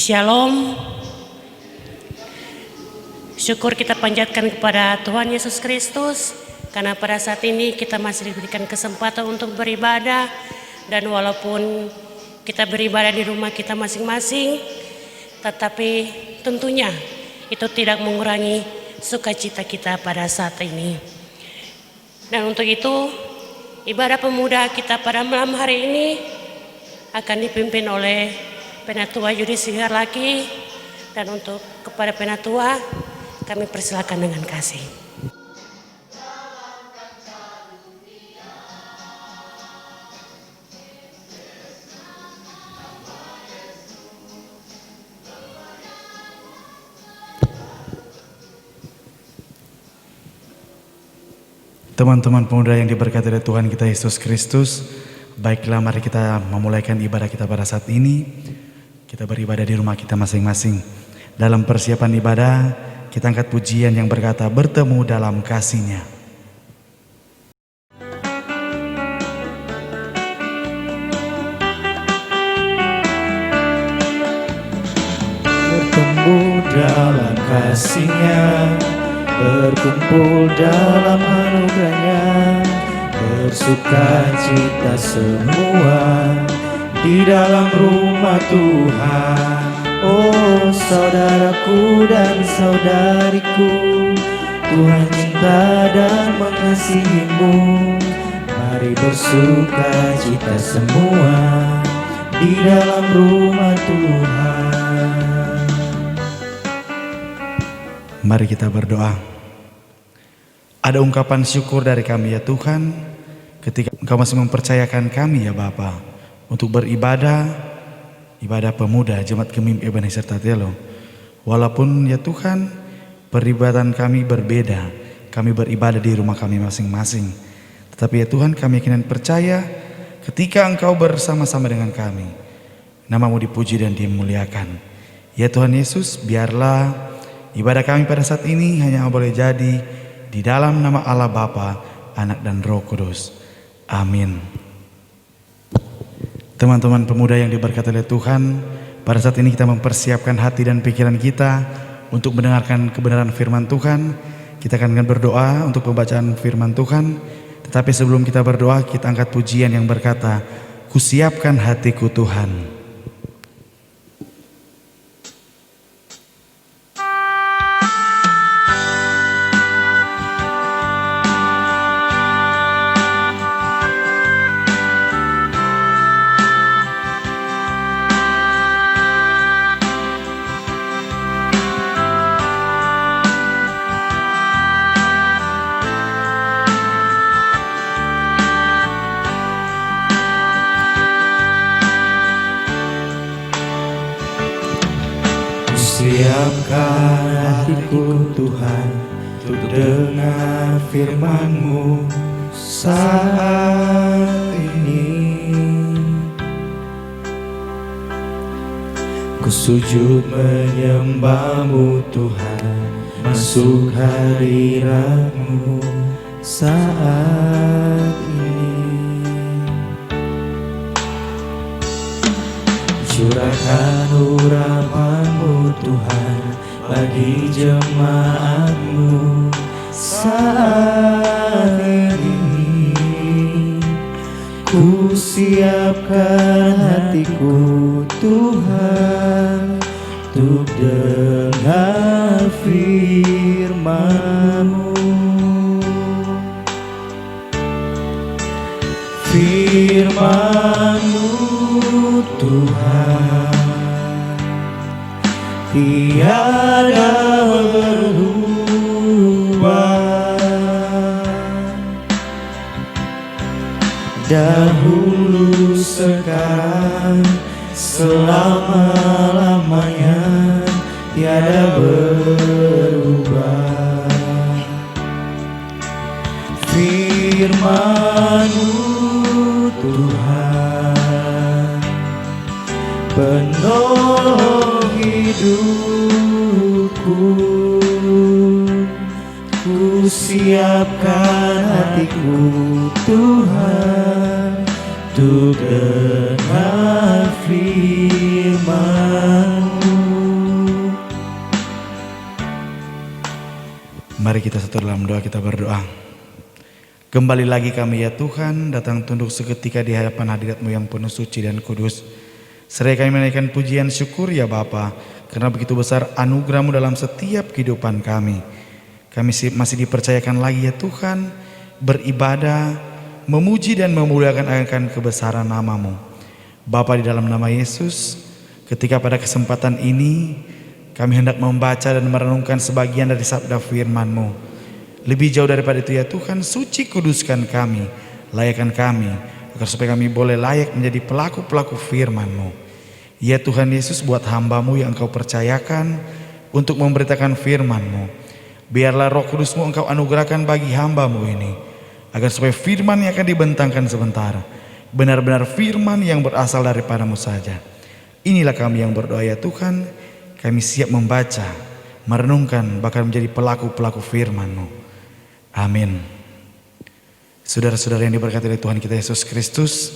Shalom. Syukur kita panjatkan kepada Tuhan Yesus Kristus karena pada saat ini kita masih diberikan kesempatan untuk beribadah, dan walaupun kita beribadah di rumah kita masing-masing, tetapi tentunya itu tidak mengurangi sukacita kita pada saat ini. Dan untuk itu ibadah pemuda kita pada malam hari ini akan dipimpin oleh Penatua Yudi Siharlaki, dan untuk kepada Penatua kami persilakan dengan kasih. Teman-teman pemuda yang diberkati oleh Tuhan kita Yesus Kristus, baiklah mari kita memulaikan ibadah kita pada saat ini. Kita beribadah di rumah kita masing-masing. Dalam persiapan ibadah, kita angkat pujian yang berkata bertemu dalam kasih-Nya. Bertemu dalam kasih-Nya, berkumpul dalam anugerah-Nya, bersuka cita semua di dalam rumah Tuhan. Oh saudaraku dan saudariku, Tuhan cinta dan mengasihimu. Mari bersuka cita semua di dalam rumah Tuhan. Mari kita berdoa. Ada ungkapan syukur dari kami ya Tuhan, ketika Engkau masih mempercayakan kami ya Bapa untuk beribadah, ibadah pemuda Jemaat Gemim Ebenezer Tatelo. Walaupun ya Tuhan peribadatan kami berbeda, kami beribadah di rumah kami masing-masing, tetapi ya Tuhan kami yakin dan percaya ketika Engkau bersama-sama dengan kami, Nama-Mu dipuji dan dimuliakan. Ya Tuhan Yesus, biarlah ibadah kami pada saat ini hanya boleh jadi di dalam nama Allah Bapa, Anak dan Roh Kudus. Amin. Teman-teman pemuda yang diberkati oleh Tuhan, pada saat ini kita mempersiapkan hati dan pikiran kita untuk mendengarkan kebenaran firman Tuhan. Kita akan berdoa untuk pembacaan firman Tuhan. Tetapi sebelum kita berdoa, kita angkat pujian yang berkata, "Kusiapkan hatiku Tuhan." Siapkan hatiku Tuhan untuk dengar firman-Mu saat ini. Ku sujud menyembah-Mu Tuhan, masuk hadirat-Mu saat ini. Curahkan urapan-Mu Tuhan bagi jemaat-Mu saat ini. Ku siapkan hatiku Tuhan untuk dengar firman-Mu. Firman-Mu Tuhan tiada berubah, dahulu sekarang selama-lamanya tiada berubah. Firman-Mu Tuhan penolong hidupku. Ku siapkan hatiku Tuhan untuk dengar firman-Mu. Mari kita satu dalam doa, kita berdoa. Kembali lagi kami ya Tuhan, datang tunduk seketika di hadapan hadirat-Mu yang penuh suci dan kudus. Seraya kami menaikkan pujian syukur ya Bapa, karena begitu besar anugerah-Mu dalam setiap kehidupan kami. Kami masih dipercayakan lagi ya Tuhan, beribadah, memuji dan memuliakan akan kebesaran nama-Mu. Bapa, di dalam nama Yesus, ketika pada kesempatan ini kami hendak membaca dan merenungkan sebagian dari sabda firman-Mu. Lebih jauh daripada itu ya Tuhan, suci kuduskan kami, layakkan kami, agar supaya kami boleh layak menjadi pelaku-pelaku firman-Mu. Ya Tuhan Yesus, buat hamba-Mu yang Engkau percayakan untuk memberitakan firman-Mu, biarlah Roh Kudus-Mu Engkau anugerahkan bagi hamba-Mu ini, agar supaya firman yang akan dibentangkan sebentar benar-benar firman yang berasal daripada-Mu saja. Inilah kami yang berdoa ya Tuhan. Kami siap membaca, merenungkan, bahkan menjadi pelaku-pelaku firman-Mu. Amin. Saudara-saudara yang diberkati oleh Tuhan kita Yesus Kristus,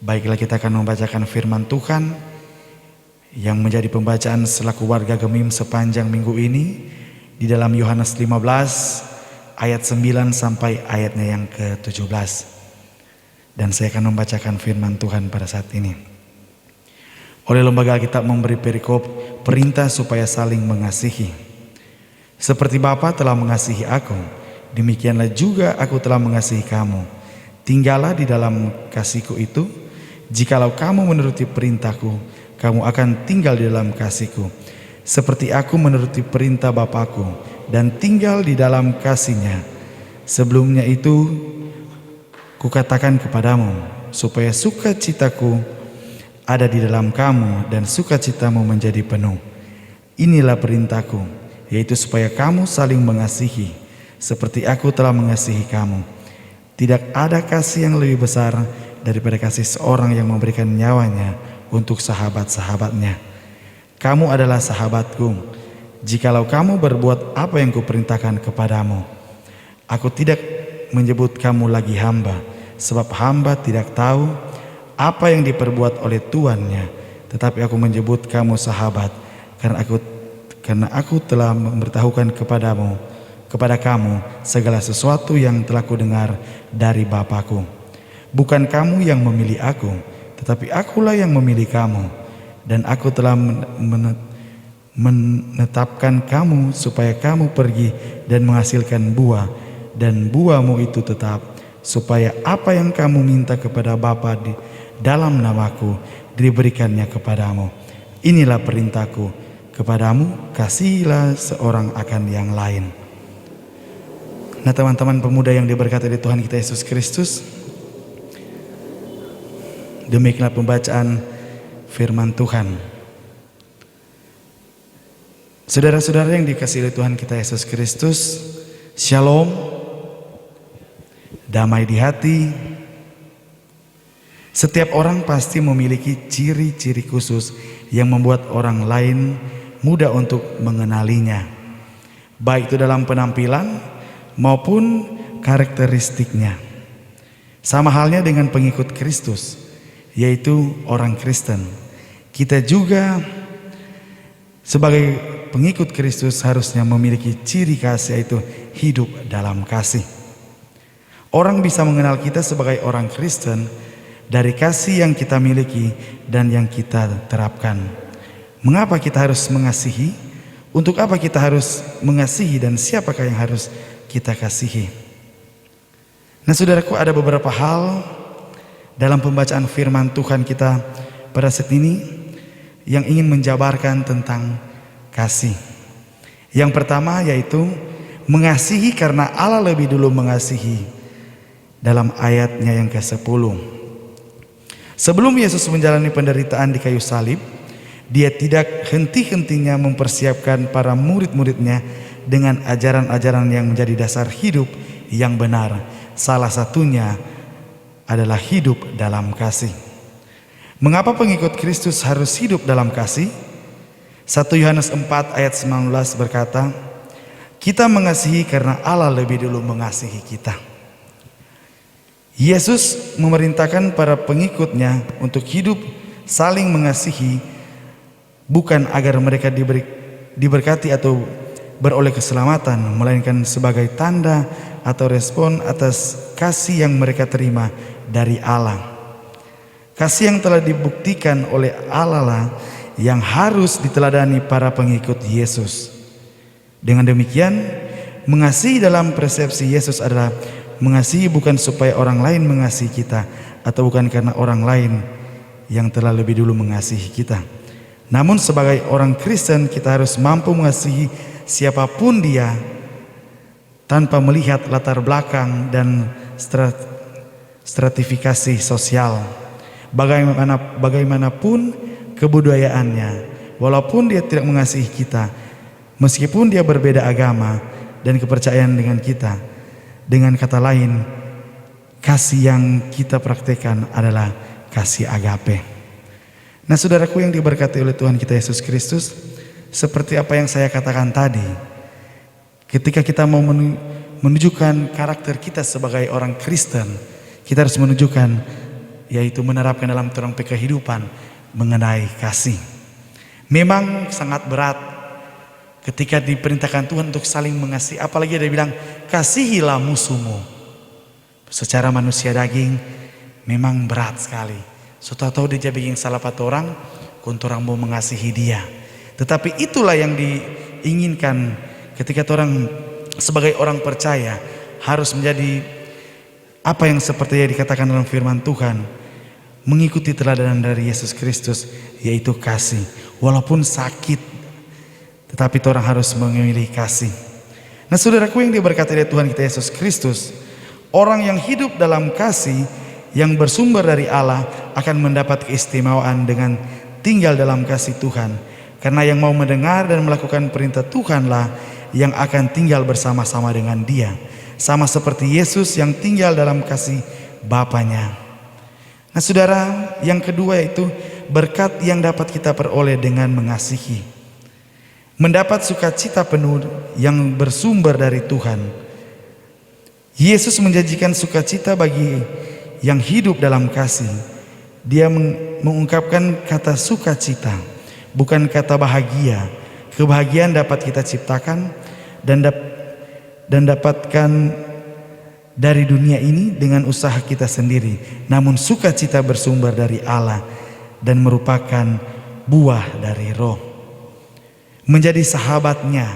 baiklah kita akan membacakan firman Tuhan yang menjadi pembacaan selaku warga Gemim sepanjang minggu ini di dalam Yohanes 15 ayat 9 sampai ayatnya yang ke-17. Dan saya akan membacakan firman Tuhan pada saat ini. Oleh lembaga Alkitab memberi perikop perintah supaya saling mengasihi. Seperti Bapa telah mengasihi aku, demikianlah juga aku telah mengasihi kamu. Tinggallah di dalam kasihku itu. Jikalau kamu menuruti perintahku, kamu akan tinggal di dalam kasihku. Seperti aku menuruti perintah Bapakku dan tinggal di dalam kasihnya. Sebelumnya itu kukatakan kepadamu, supaya sukacitaku ada di dalam kamu dan sukacitamu menjadi penuh. Inilah perintahku, yaitu supaya kamu saling mengasihi, seperti aku telah mengasihi kamu. Tidak ada kasih yang lebih besar daripada kasih seorang yang memberikan nyawanya untuk sahabat-sahabatnya. Kamu adalah sahabatku, jikalau kamu berbuat apa yang kuperintahkan kepadamu. Aku tidak menyebut kamu lagi hamba, sebab hamba tidak tahu apa yang diperbuat oleh tuannya, tetapi aku menyebut kamu sahabat, karena aku telah memberitahukan kepada kamu segala sesuatu yang telah kudengar dari Bapakku. Bukan kamu yang memilih aku, tetapi akulah yang memilih kamu, dan aku telah menetapkan kamu supaya kamu pergi dan menghasilkan buah, dan buahmu itu tetap, supaya apa yang kamu minta kepada Bapa di dalam namaku diberikannya kepadamu. Inilah perintahku kepadamu, kasihilah seorang akan yang lain. Nah teman-teman pemuda yang diberkati oleh Tuhan kita Yesus Kristus, demikianlah pembacaan firman Tuhan. Saudara-saudara yang dikasihi oleh Tuhan kita Yesus Kristus, Shalom, damai di hati. Setiap orang pasti memiliki ciri-ciri khusus yang membuat orang lain mudah untuk mengenalinya, baik itu dalam penampilan maupun karakteristiknya. Sama halnya dengan pengikut Kristus, yaitu orang Kristen. Kita juga sebagai pengikut Kristus harusnya memiliki ciri khas, yaitu hidup dalam kasih. Orang bisa mengenal kita sebagai orang Kristen dari kasih yang kita miliki dan yang kita terapkan. Mengapa kita harus mengasihi? Untuk apa kita harus mengasihi dan siapakah yang harus kita kasihi? Nah saudaraku, ada beberapa hal dalam pembacaan firman Tuhan kita pada saat ini yang ingin menjabarkan tentang kasih. Yang pertama yaitu mengasihi karena Allah lebih dulu mengasihi, dalam ayatnya yang ke-10. Sebelum Yesus menjalani penderitaan di kayu salib, Dia tidak henti-hentinya mempersiapkan para murid-muridnya dengan ajaran-ajaran yang menjadi dasar hidup yang benar. Salah satunya adalah hidup dalam kasih. Mengapa pengikut Kristus harus hidup dalam kasih? 1 Yohanes 4 ayat 19 berkata, kita mengasihi karena Allah lebih dulu mengasihi kita. Yesus memerintahkan para pengikutnya untuk hidup saling mengasihi, bukan agar mereka diberkati atau beroleh keselamatan, melainkan sebagai tanda atau respon atas kasih yang mereka terima dari Allah. Kasih yang telah dibuktikan oleh Allah lah yang harus diteladani para pengikut Yesus. Dengan demikian, mengasihi dalam persepsi Yesus adalah mengasihi bukan supaya orang lain mengasihi kita, atau bukan karena orang lain yang telah lebih dulu mengasihi kita. Namun sebagai orang Kristen kita harus mampu mengasihi siapapun dia tanpa melihat latar belakang dan stratifikasi sosial. Bagaimanapun kebudayaannya, walaupun dia tidak mengasihi kita, meskipun dia berbeda agama dan kepercayaan dengan kita. Dengan kata lain, kasih yang kita praktekkan adalah kasih agape. Nah, saudaraku yang diberkati oleh Tuhan kita Yesus Kristus, seperti apa yang saya katakan tadi, ketika kita mau menunjukkan karakter kita sebagai orang Kristen, kita harus menunjukkan, yaitu menerapkan dalam terang kehidupan mengenai kasih. Memang sangat berat ketika diperintahkan Tuhan untuk saling mengasihi, apalagi dia bilang kasihilah musuhmu. Secara manusia daging memang berat sekali. Tahu dia bikin salah satu orang, kunturang mau mengasihi dia. Tetapi itulah yang diinginkan ketika orang sebagai orang percaya harus menjadi apa yang seperti yang dikatakan dalam firman Tuhan, mengikuti teladan dari Yesus Kristus, yaitu kasih. Walaupun sakit, tetapi orang harus memilih kasih. Nah, saudaraku yang diberkati oleh Tuhan kita Yesus Kristus, orang yang hidup dalam kasih yang bersumber dari Allah akan mendapat keistimewaan dengan tinggal dalam kasih Tuhan. Karena yang mau mendengar dan melakukan perintah Tuhanlah yang akan tinggal bersama-sama dengan Dia, sama seperti Yesus yang tinggal dalam kasih Bapanya. Nah, saudara, yang kedua yaitu berkat yang dapat kita peroleh dengan mengasihi. Mendapat sukacita penuh yang bersumber dari Tuhan. Yesus menjanjikan sukacita bagi yang hidup dalam kasih. Dia mengungkapkan kata sukacita, bukan kata bahagia. Kebahagiaan dapat kita ciptakan dan dapatkan dari dunia ini dengan usaha kita sendiri. Namun sukacita bersumber dari Allah dan merupakan buah dari Roh. Menjadi sahabatnya,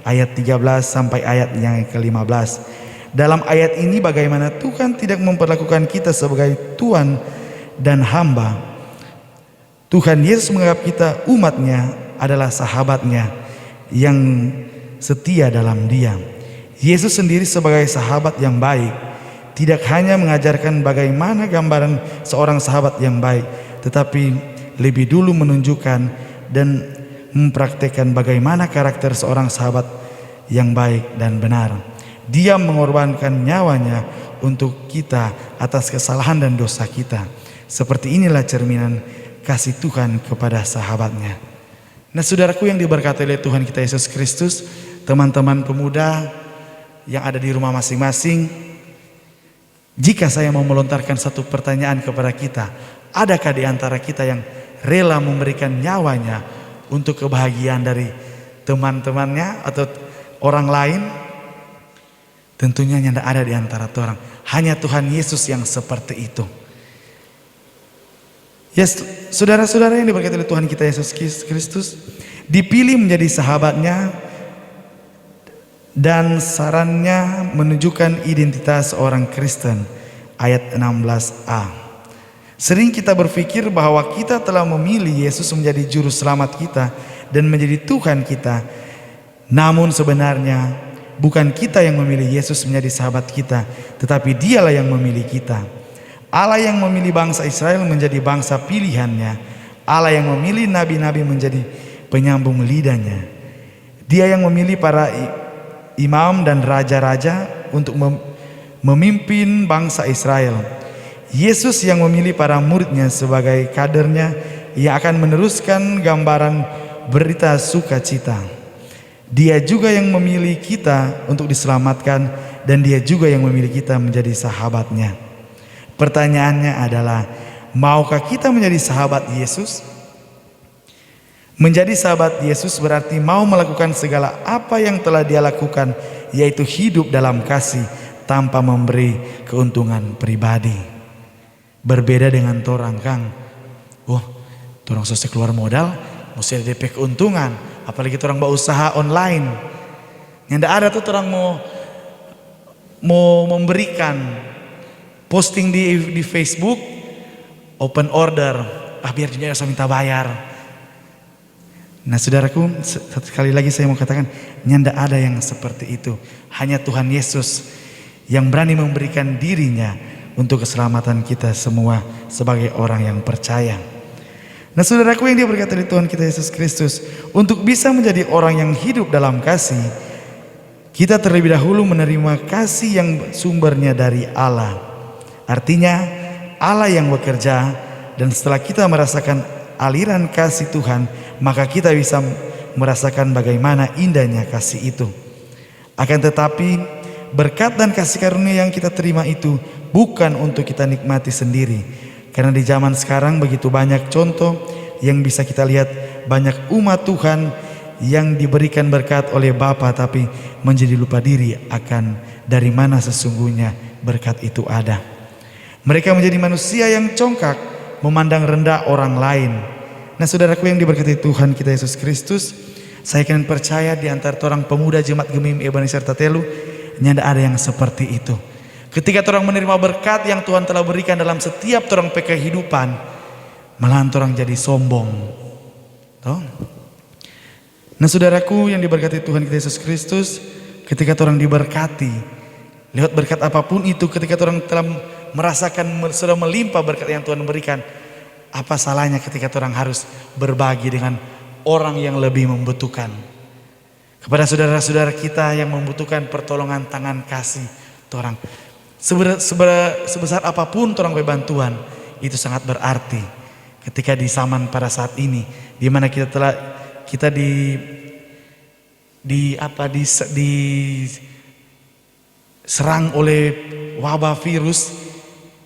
ayat 13 sampai ayat yang ke-15. Dalam ayat ini bagaimana Tuhan tidak memperlakukan kita sebagai tuan dan hamba. Tuhan Yesus menganggap kita umatnya adalah sahabatnya yang setia dalam Dia. Yesus sendiri sebagai sahabat yang baik tidak hanya mengajarkan bagaimana gambaran seorang sahabat yang baik, tetapi lebih dulu menunjukkan dan mempraktekkan bagaimana karakter seorang sahabat yang baik dan benar. Dia mengorbankan nyawanya untuk kita atas kesalahan dan dosa kita. Seperti inilah cerminan kasih Tuhan kepada sahabatnya. Nah, saudaraku yang diberkati oleh Tuhan kita Yesus Kristus, teman-teman pemuda yang ada di rumah masing-masing, jika saya mau melontarkan satu pertanyaan kepada kita, adakah di antara kita yang rela memberikan nyawanya untuk kebahagiaan dari teman-temannya atau orang lain? Tentunya tidak ada di antara orang. Hanya Tuhan Yesus yang seperti itu. Ya, saudara-saudara yang diberkati oleh Tuhan kita Yesus Kristus, dipilih menjadi sahabatnya dan sarannya menunjukkan identitas orang Kristen. Ayat 16a. Sering kita berpikir bahwa kita telah memilih Yesus menjadi juru selamat kita dan menjadi Tuhan kita. Namun sebenarnya bukan kita yang memilih Yesus menjadi sahabat kita, tetapi Dialah yang memilih kita. Allah yang memilih bangsa Israel menjadi bangsa pilihannya. Allah yang memilih nabi-nabi menjadi penyambung lidahnya. Dia yang memilih para imam dan raja-raja untuk memimpin bangsa Israel. Yesus yang memilih para muridnya sebagai kadernya yang akan meneruskan gambaran berita sukacita. Dia juga yang memilih kita untuk diselamatkan, dan Dia juga yang memilih kita menjadi sahabatnya. Pertanyaannya adalah, maukah kita menjadi sahabat Yesus? Menjadi sahabat Yesus berarti mau melakukan segala apa yang telah Dia lakukan, yaitu hidup dalam kasih tanpa memberi keuntungan pribadi. Berbeda dengan torang Kang, torang selesai keluar modal, mesti ada DP keuntungan, apalagi torang berusaha online. Yang ada tuh torang mau memberikan posting di Facebook, open order, biar dia bisa minta bayar. Nah saudaraku, sekali lagi saya mau katakan, nyanda ada yang seperti itu. Hanya Tuhan Yesus yang berani memberikan dirinya untuk keselamatan kita semua sebagai orang yang percaya. Nah saudaraku yang diberkati oleh Tuhan kita Yesus Kristus, untuk bisa menjadi orang yang hidup dalam kasih, kita terlebih dahulu menerima kasih yang sumbernya dari Allah. Artinya Allah yang bekerja, dan setelah kita merasakan aliran kasih Tuhan, maka kita bisa merasakan bagaimana indahnya kasih itu. Akan tetapi berkat dan kasih karunia yang kita terima itu bukan untuk kita nikmati sendiri. Karena di zaman sekarang begitu banyak contoh yang bisa kita lihat, banyak umat Tuhan yang diberikan berkat oleh Bapa tapi menjadi lupa diri akan dari mana sesungguhnya berkat itu ada. Mereka menjadi manusia yang congkak, memandang rendah orang lain. Nah saudaraku yang diberkati Tuhan kita Yesus Kristus, saya akan percaya di antara orang pemuda Jemaat Gemim Ebenezer Tatelu, nyanda ada yang seperti itu. Ketika orang menerima berkat yang Tuhan telah berikan dalam setiap orang kehidupan, malahan orang jadi sombong. Nah saudaraku yang diberkati Tuhan kita Yesus Kristus, ketika orang diberkati lewat berkat apapun itu, ketika orang telah merasakan sudah melimpah berkat yang Tuhan berikan, apa salahnya ketika orang harus berbagi dengan orang yang lebih membutuhkan? Kepada saudara-saudara kita yang membutuhkan pertolongan tangan kasih orang, sebesar apapun orang bantuan, itu sangat berarti. Ketika di zaman pada saat ini, di mana kita diserang oleh wabah virus,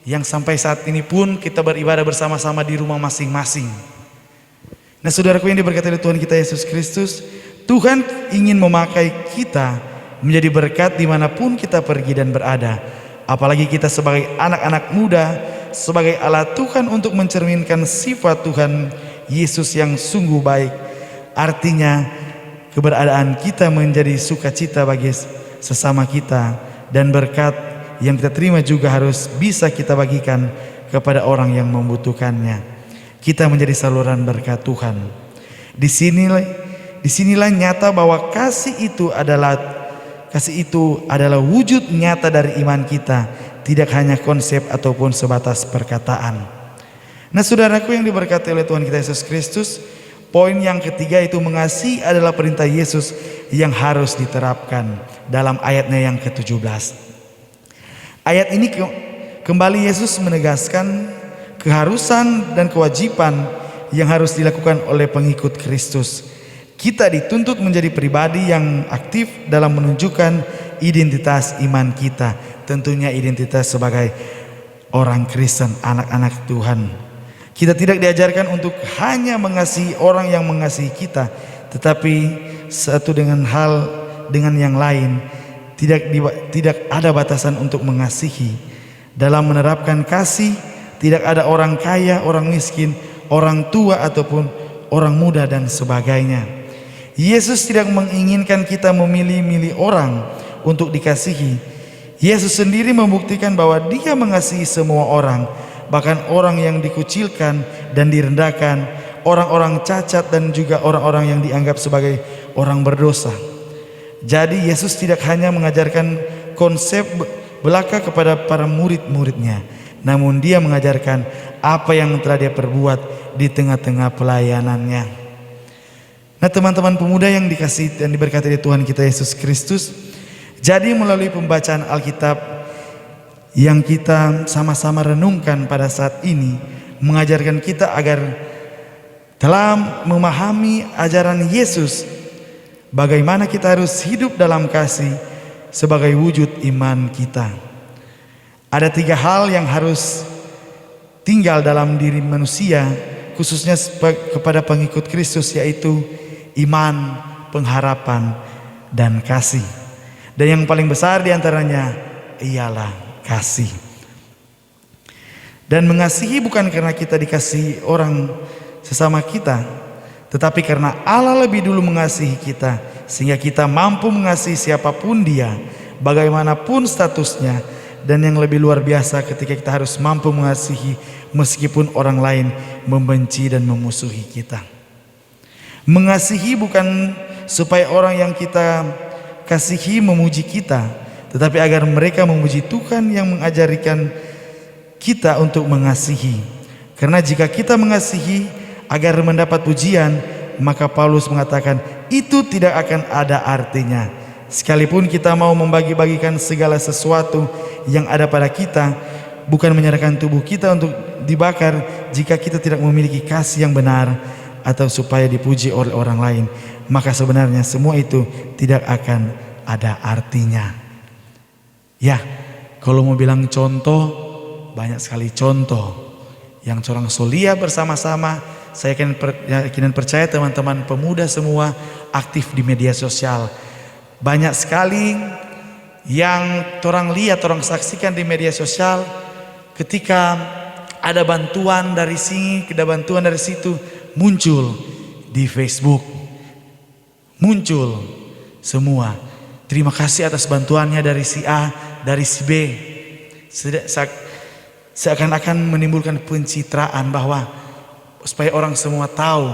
yang sampai saat ini pun kita beribadah bersama-sama di rumah masing-masing. Nah saudaraku yang diberkati oleh Tuhan kita Yesus Kristus, Tuhan ingin memakai kita menjadi berkat dimanapun kita pergi dan berada. Apalagi kita sebagai anak-anak muda, sebagai alat Tuhan untuk mencerminkan sifat Tuhan Yesus yang sungguh baik. Artinya keberadaan kita menjadi sukacita bagi sesama kita, dan berkat yang kita terima juga harus bisa kita bagikan kepada orang yang membutuhkannya. Kita menjadi saluran berkat Tuhan. Disinilah nyata bahwa kasih itu adalah wujud nyata dari iman kita, tidak hanya konsep ataupun sebatas perkataan. Nah saudaraku yang diberkati oleh Tuhan kita Yesus Kristus, poin yang ketiga itu mengasihi adalah perintah Yesus yang harus diterapkan dalam ayatnya yang ke-17. Ayat ini kembali Yesus menegaskan keharusan dan kewajiban yang harus dilakukan oleh pengikut Kristus. Kita dituntut menjadi pribadi yang aktif dalam menunjukkan identitas iman kita. Tentunya identitas sebagai orang Kristen, anak-anak Tuhan. Kita tidak diajarkan untuk hanya mengasihi orang yang mengasihi kita, tetapi satu dengan yang lain. Tidak ada batasan untuk mengasihi. Dalam menerapkan kasih, tidak ada orang kaya, orang miskin, orang tua ataupun orang muda dan sebagainya. Yesus tidak menginginkan kita memilih-milih orang untuk dikasihi. Yesus sendiri membuktikan bahwa Dia mengasihi semua orang, bahkan orang yang dikucilkan dan direndahkan, orang-orang cacat dan juga orang-orang yang dianggap sebagai orang berdosa. Jadi Yesus tidak hanya mengajarkan konsep belaka kepada para murid-muridnya, namun Dia mengajarkan apa yang telah Dia perbuat di tengah-tengah pelayanannya. Nah teman-teman pemuda yang dikasihi dan diberkati oleh Tuhan kita Yesus Kristus, jadi melalui pembacaan Alkitab yang kita sama-sama renungkan pada saat ini, mengajarkan kita agar telah memahami ajaran Yesus, bagaimana kita harus hidup dalam kasih sebagai wujud iman kita. Ada 3 hal yang harus tinggal dalam diri manusia khususnya kepada pengikut Kristus, yaitu iman, pengharapan, dan kasih. Dan yang paling besar diantaranya ialah kasih. Dan mengasihi bukan karena kita dikasihi orang sesama kita, tetapi karena Allah lebih dulu mengasihi kita, sehingga kita mampu mengasihi siapapun dia, bagaimanapun statusnya. Dan yang lebih luar biasa ketika kita harus mampu mengasihi meskipun orang lain membenci dan memusuhi kita. Mengasihi bukan supaya orang yang kita kasihi memuji kita, tetapi agar mereka memuji Tuhan yang mengajarikan kita untuk mengasihi. Karena jika kita mengasihi agar mendapat pujian, maka Paulus mengatakan itu tidak akan ada artinya. Sekalipun kita mau membagi-bagikan segala sesuatu yang ada pada kita, bukan menyerahkan tubuh kita untuk dibakar jika kita tidak memiliki kasih yang benar atau supaya dipuji oleh orang lain, maka sebenarnya semua itu tidak akan ada artinya. Ya, kalau mau bilang contoh, banyak sekali contoh yang orang solia bersama-sama. Saya yakin percaya teman-teman pemuda semua aktif di media sosial. Banyak sekali yang orang lihat, orang saksikan di media sosial, ketika ada bantuan dari sini, ada bantuan dari situ, muncul di Facebook, muncul semua. Terima kasih atas bantuannya dari si A, dari si B. Seakan-akan menimbulkan pencitraan bahwa supaya orang semua tahu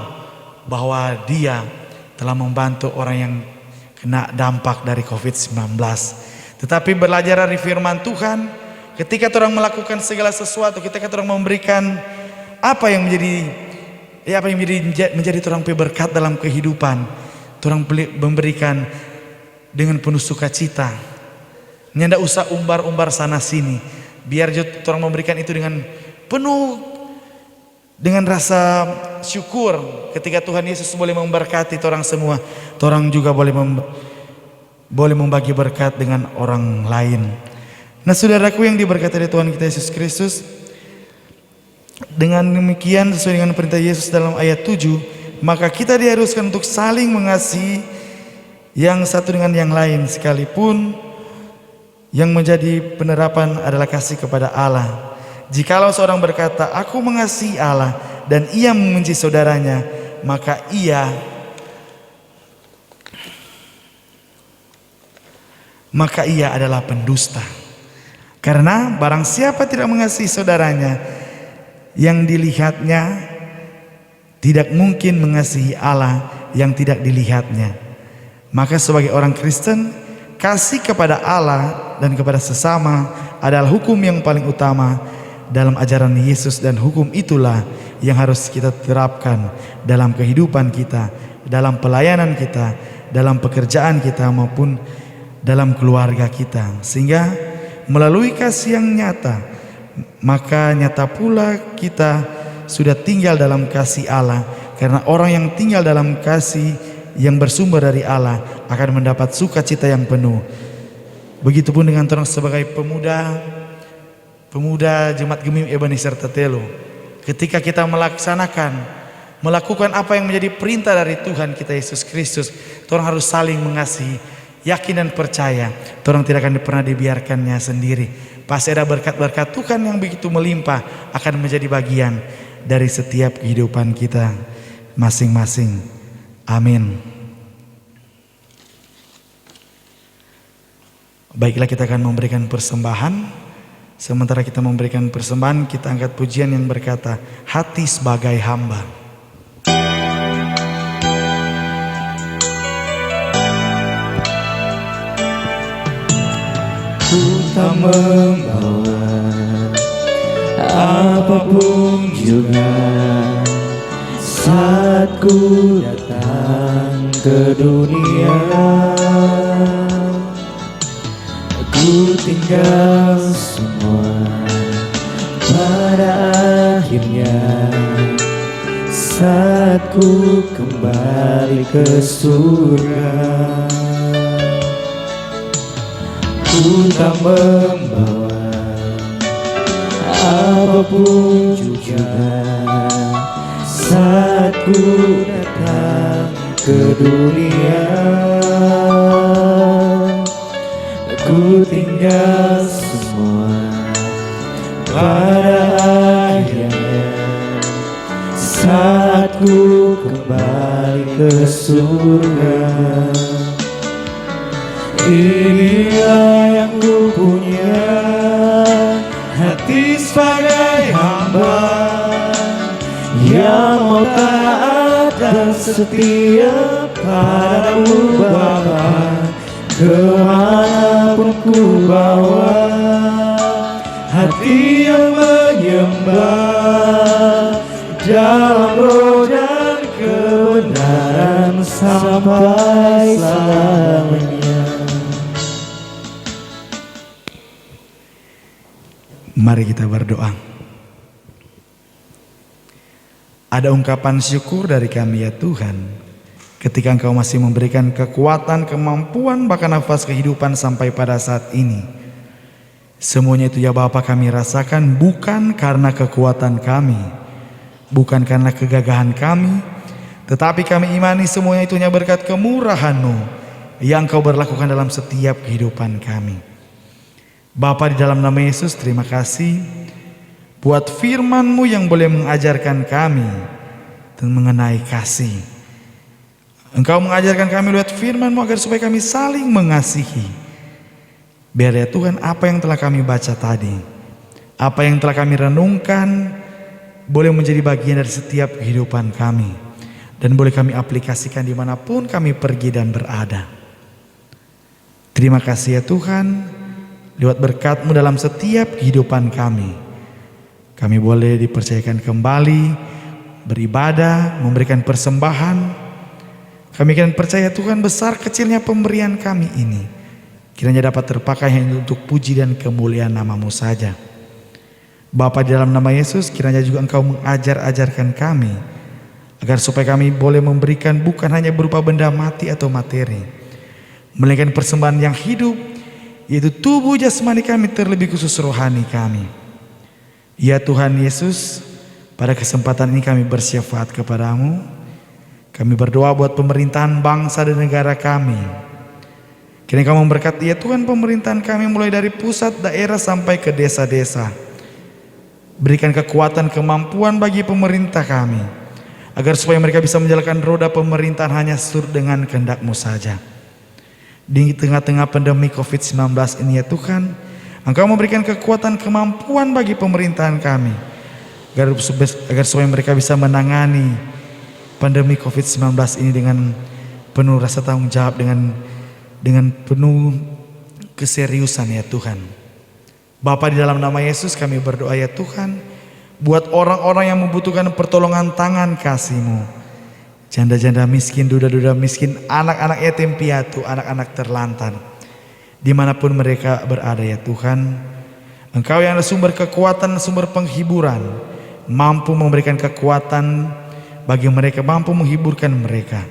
bahwa dia telah membantu orang yang kena dampak dari COVID-19. Tetapi belajar dari firman Tuhan, ketika orang melakukan segala sesuatu, ketika orang memberikan apa yang menjadi orang berkat dalam kehidupan, orang memberikan dengan penuh sukacita. Nggak usah umbar-umbar sana sini. Biar orang memberikan itu dengan penuh dengan rasa syukur. Ketika Tuhan Yesus boleh memberkati orang semua, orang juga boleh membagi berkat dengan orang lain. Nah, saudaraku yang diberkati oleh Tuhan kita Yesus Kristus, dengan demikian sesuai dengan perintah Yesus dalam ayat 7, maka kita diharuskan untuk saling mengasihi yang satu dengan yang lain, sekalipun yang menjadi penerapan adalah kasih kepada Allah. Jikalau seorang berkata, aku mengasihi Allah, dan ia membenci saudaranya, maka ia adalah pendusta. Karena barang siapa tidak mengasihi saudaranya yang dilihatnya, tidak mungkin mengasihi Allah yang tidak dilihatnya. Maka sebagai orang Kristen, kasih kepada Allah dan kepada sesama adalah hukum yang paling utama dalam ajaran Yesus, dan hukum itulah yang harus kita terapkan dalam kehidupan kita, dalam pelayanan kita, dalam pekerjaan kita maupun dalam keluarga kita. Sehingga melalui kasih yang nyata, maka nyata pula kita sudah tinggal dalam kasih Allah. Karena orang yang tinggal dalam kasih yang bersumber dari Allah akan mendapat sukacita yang penuh. Begitupun dengan orang sebagai pemuda Jemaat Gemim Ebenezer Tetelo, ketika kita melakukan apa yang menjadi perintah dari Tuhan kita Yesus Kristus, orang harus saling mengasihi, yakin dan percaya orang tidak akan pernah dibiarkannya sendiri. Pasti ada berkat-berkat Tuhan yang begitu melimpah akan menjadi bagian dari setiap kehidupan kita masing-masing. Amin. Baiklah, kita akan memberikan persembahan. Sementara kita memberikan persembahan, kita angkat pujian yang berkata, hati sebagai hamba. Ku tak membawa apapun juga saat ku datang ke dunia. Ku tinggal semua pada akhirnya saat ku kembali ke surga. Ku tak membawa apapun juga saat ku datang ke dunia. Ku tinggal semua pada akhirnya saat ku kembali ke surga. Inilah yang ku punya, hati sebagai hamba yang mau taat dan setia padamu Bapa. Kemanapun ku bawa, hati yang menyembah dalam roh dan kebenaran sampai selamanya. Mari kita berdoa. Ada ungkapan syukur dari kami ya Tuhan, ketika Engkau masih memberikan kekuatan, kemampuan, bahkan nafas kehidupan sampai pada saat ini. Semuanya itu ya Bapa kami rasakan bukan karena kekuatan kami, bukan karena kegagahan kami, tetapi kami imani semuanya itu hanya berkat kemurahan-Mu yang Engkau berlakukan dalam setiap kehidupan kami. Bapa, di dalam nama Yesus terima kasih buat firman-Mu yang boleh mengajarkan kami dan mengenai kasih. Engkau mengajarkan kami lewat firman-Mu agar supaya kami saling mengasihi. Biar ya Tuhan apa yang telah kami baca tadi, apa yang telah kami renungkan, boleh menjadi bagian dari setiap kehidupan kami. Dan boleh kami aplikasikan dimanapun kami pergi dan berada. Terima kasih ya Tuhan, lewat berkat-Mu dalam setiap kehidupan kami. Kami boleh dipercayakan kembali, beribadah, memberikan persembahan. Kami akan percaya Tuhan besar kecilnya pemberian kami ini kiranya dapat terpakai hanya untuk puji dan kemuliaan nama-Mu saja. Bapa, di dalam nama Yesus kiranya juga Engkau mengajar-ajarkan kami agar supaya kami boleh memberikan bukan hanya berupa benda mati atau materi, melainkan persembahan yang hidup, yaitu tubuh jasmani kami, terlebih khusus rohani kami. Ya Tuhan Yesus, pada kesempatan ini kami bersyafaat kepada-Mu. Kami berdoa buat pemerintahan bangsa dan negara kami. Kiranya Kau memberkati ya Tuhan pemerintahan kami mulai dari pusat, daerah sampai ke desa-desa. Berikan kekuatan, kemampuan bagi pemerintah kami, agar supaya mereka bisa menjalankan roda pemerintahan hanya seturut dengan kehendak-Mu saja. Di tengah-tengah pandemi COVID-19 ini ya Tuhan, Engkau memberikan kekuatan, kemampuan bagi pemerintahan kami, agar supaya mereka bisa menangani pandemi COVID-19 ini dengan penuh rasa tanggung jawab, dengan penuh keseriusan ya Tuhan. Bapa, di dalam nama Yesus kami berdoa ya Tuhan, buat orang-orang yang membutuhkan pertolongan tangan kasih-Mu, janda-janda miskin, duda-duda miskin, anak-anak yatim piatu, anak-anak terlantar, dimanapun mereka berada ya Tuhan. Engkau yang adalah sumber kekuatan, sumber penghiburan, mampu memberikan kekuatan bagi mereka, mampu menghiburkan mereka.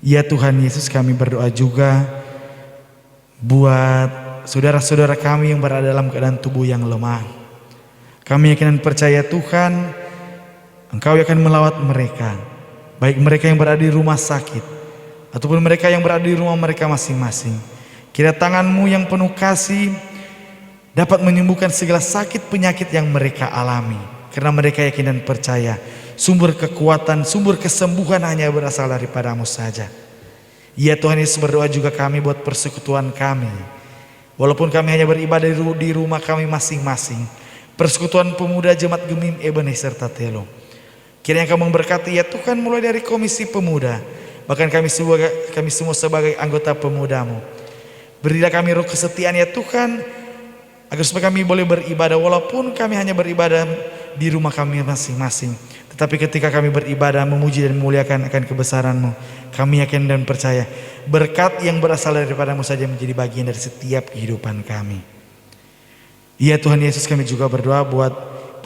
Ya Tuhan Yesus, kami berdoa juga buat saudara-saudara kami yang berada dalam keadaan tubuh yang lemah. Kami yakin dan percaya Tuhan, Engkau akan melawat mereka, baik mereka yang berada di rumah sakit ataupun mereka yang berada di rumah mereka masing-masing. Kira tangan-Mu yang penuh kasih dapat menyembuhkan segala sakit penyakit yang mereka alami, karena mereka yakin dan percaya sumber kekuatan, sumber kesembuhan hanya berasal daripada-Mu saja. Ya Tuhan Yesus, berdoa juga kami buat persekutuan kami. Walaupun kami hanya beribadah di rumah kami masing-masing, Persekutuan Pemuda Jemaat Gemim Ebenezer Tatelo, kiranya Kau memberkati ya Tuhan, mulai dari komisi pemuda, bahkan kami semua sebagai anggota pemuda-Mu. Berilah kami roh kesetiaan ya Tuhan, agar supaya kami boleh beribadah walaupun kami hanya beribadah di rumah kami masing-masing. Tetapi ketika kami beribadah, memuji dan memuliakan akan kebesaran-Mu, kami yakin dan percaya berkat yang berasal daripada-Mu saja menjadi bagian dari setiap kehidupan kami. Ya Tuhan Yesus, kami juga berdoa buat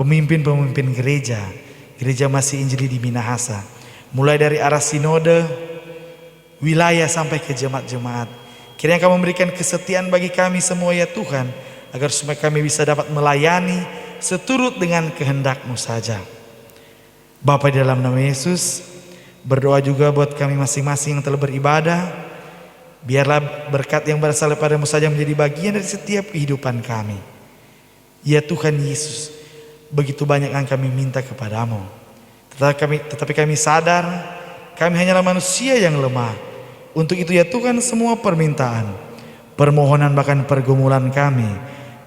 pemimpin-pemimpin gereja, Gereja Masih Injili di Minahasa, mulai dari arah sinode, wilayah sampai ke jemaat-jemaat. Kiranya Kau memberikan kesetiaan bagi kami semua ya Tuhan, agar supaya kami bisa dapat melayani seturut dengan kehendak-Mu saja. Bapa, di dalam nama Yesus, berdoa juga buat kami masing-masing yang telah beribadah. Biarlah berkat yang berasal daripada-Mu saja menjadi bagian dari setiap kehidupan kami. Ya Tuhan Yesus, begitu banyak yang kami minta kepadamu. Tetapi kami sadar kami hanyalah manusia yang lemah. Untuk itu ya Tuhan, semua permintaan, permohonan bahkan pergumulan kami,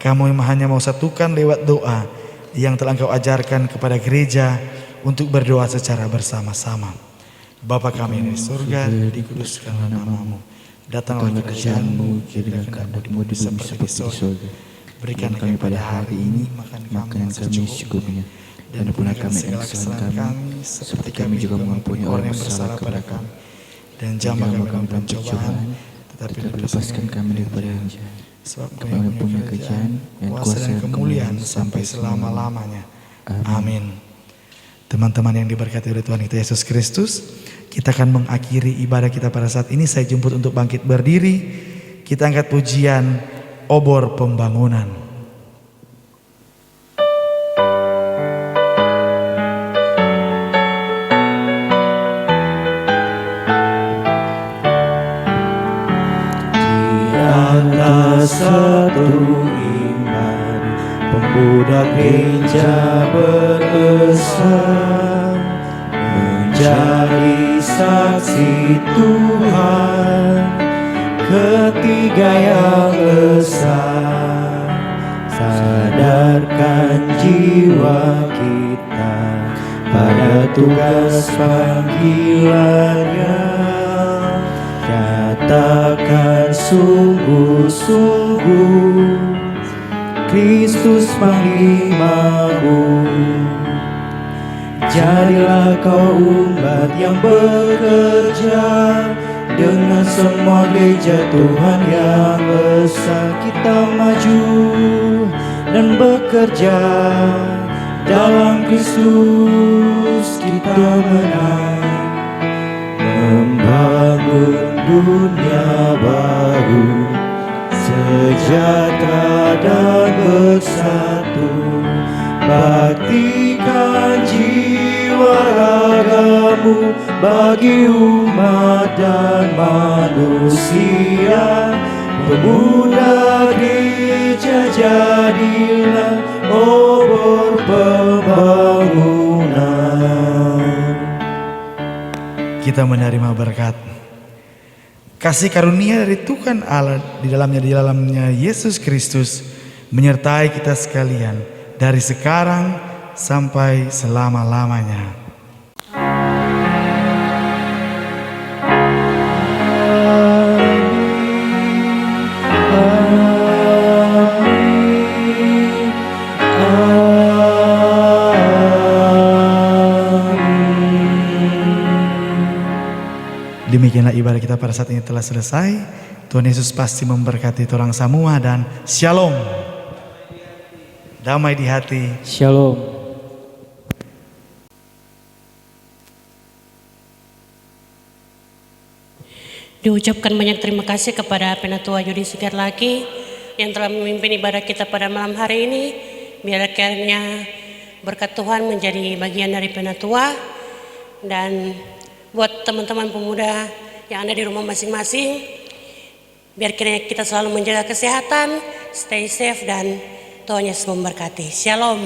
Kamu hanya mau satukan lewat doa yang telah Engkau ajarkan kepada gereja untuk berdoa secara bersama-sama. Bapa kami yang di surga, dikuduskanlah nama-Mu. Datanglah kerajaan-Mu, jadilah kehendak-Mu di bumi seperti di surga. Berikan kami pada hari ini makanan kami secukupnya, dan ampunilah kami kesalahan kami, seperti kami juga mengampuni orang yang bersalah kepada kami. Dan jangan kami dalam pencobaan, tetapi lepaskan kami daripada yang jahat. Sebab kami punya kerajaan, kuasa dan kemuliaan sampai selama-lamanya. Amin. Teman-teman yang diberkati oleh Tuhan kita Yesus Kristus, kita akan mengakhiri ibadah kita pada saat ini. Saya jemput untuk bangkit berdiri. Kita angkat pujian obor pembangunan. Satu iman, pemuda gereja beresan menjadi saksi Tuhan, ketiga yang esa. Sadarkan jiwa kita pada tugas panggilannya. Katakan sungguh-sungguh, Kristus panglimamu. Jadilah kau umat yang bekerja dengan semua gereja Tuhan yang besar. Kita maju dan bekerja dalam Kristus, kita menang, membangun dunia baru, sejahtera dan bersatu. Baktikan jiwa ragamu bagi umat dan manusia. Pemuda gereja jadilah obor pembangunan. Kita menerima berkat kasih karunia dari Tuhan Allah di dalamnya Yesus Kristus menyertai kita sekalian dari sekarang sampai selama-lamanya. Demikianlah ibadah kita pada saat ini telah selesai. Tuhan Yesus pasti memberkati orang semua dan shalom. Damai di hati. Shalom. Diucapkan banyak terima kasih kepada Penatua Yudi Sigar lagi yang telah memimpin ibadah kita pada malam hari ini. Biar kiranya berkat Tuhan menjadi bagian dari Penatua. Dan buat teman-teman pemuda yang ada di rumah masing-masing, biar kiranya kita selalu menjaga kesehatan, stay safe, dan Tuhan Yesus memberkati. Shalom.